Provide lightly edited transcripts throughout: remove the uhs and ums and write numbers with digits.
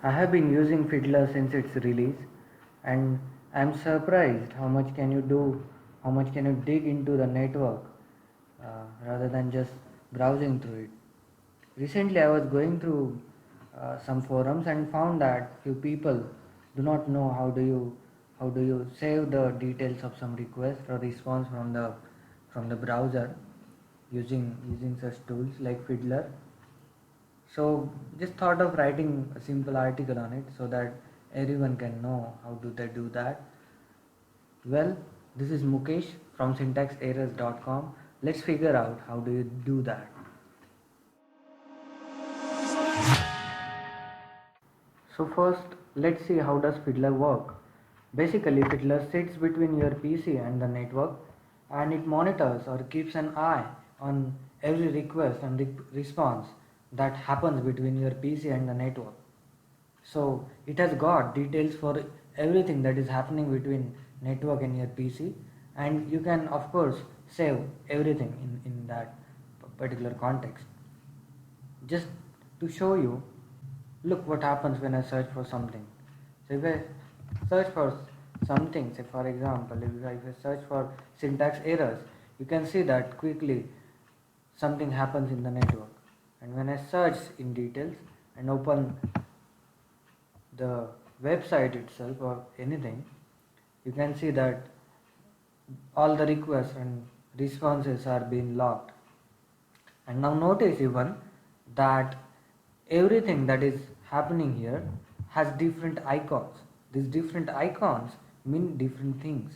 I have been using Fiddler since its release, and I'm surprised how much can you dig into the network rather than just browsing through it. Recently, I was going through some forums and found that few people do not know how do you save the details of some request or response from the browser using such tools like Fiddler. So just thought of writing a simple article on it so that everyone can know how do they do that. Well, this is Mukesh from syntaxerrors.com. Let's figure out how do you do that. So first, let's see how does Fiddler work. Basically, Fiddler sits between your PC and the network, and it monitors or keeps an eye on every request and response that happens between your PC and the network. So it has got details for everything that is happening between network and your PC, and you can of course save everything in that particular context. Just to show you, look what happens when I search for something. So if I search for something, say for example, if I search for syntax errors, you can see that quickly something happens in the network. And when I search in details and open the website itself or anything, you can see that all the requests and responses are being logged. And now notice even that everything that is happening here has different icons. These different icons mean different things.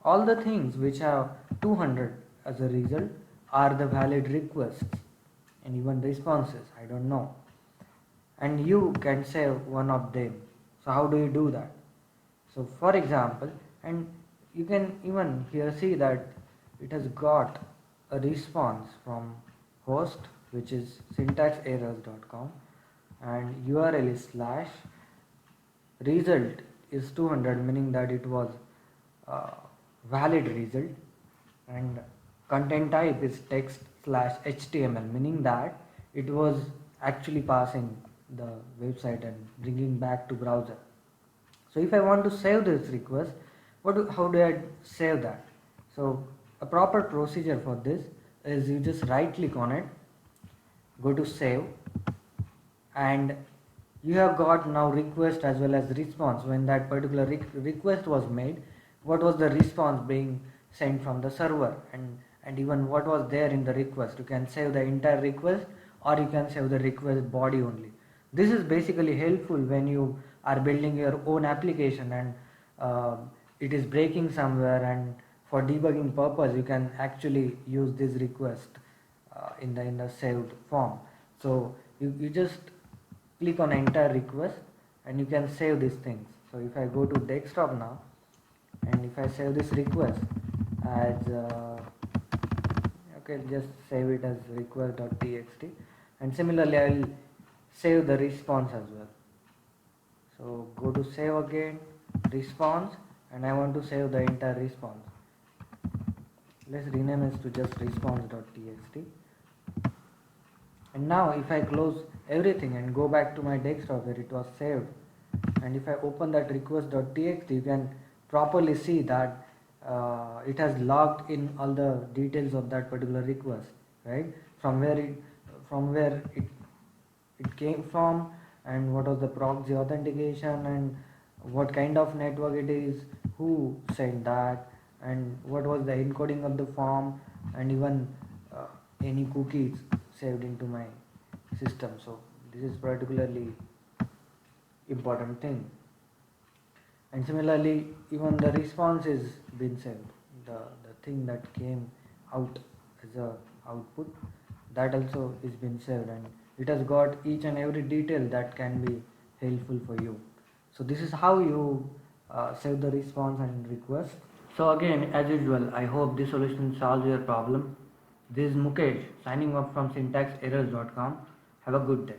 All the things which have 200 as a result are the valid requests and even responses. I don't know. And you can save one of them. So how do you do that? So for example, and you can even here see that it has got a response from host, which is syntaxerrors.com, and URL is slash result is 200, meaning that it was valid result, and content type is text slash HTML, meaning that it was actually passing the website and bringing back to browser. So if I want to save this request, how do I save that? So a proper procedure for this is you just right click on it, go to save, and you have got now request as well as response. When that particular request was made, what was the response being sent from the server, and even what was there in the request. You can save the entire request or you can save the request body only. This is basically helpful when you are building your own application and it is breaking somewhere, and for debugging purpose you can actually use this request in the saved form. So you just click on entire request and you can save these things. So if I go to desktop now and if I save this request as okay, just save it as request.txt, and similarly I will save the response as well. So go to save again, response, and I want to save the entire response. Let's rename it to just response.txt. And now if I close everything and go back to my desktop where it was saved, and if I open that request.txt, you can properly see that it has logged in all the details of that particular request, right? From where it came from, and what was the proxy authentication, and what kind of network it is, who sent that, and what was the encoding of the form, and even any cookies saved into my system. So this is particularly important thing. And similarly, even the response is been saved, the thing that came out as a output, that also is been saved, and it has got each and every detail that can be helpful for you. So this is how you save the response and request. So again, as usual, I hope this solution solves your problem. This is Mukesh signing off from syntaxerrors.com. Have a good day.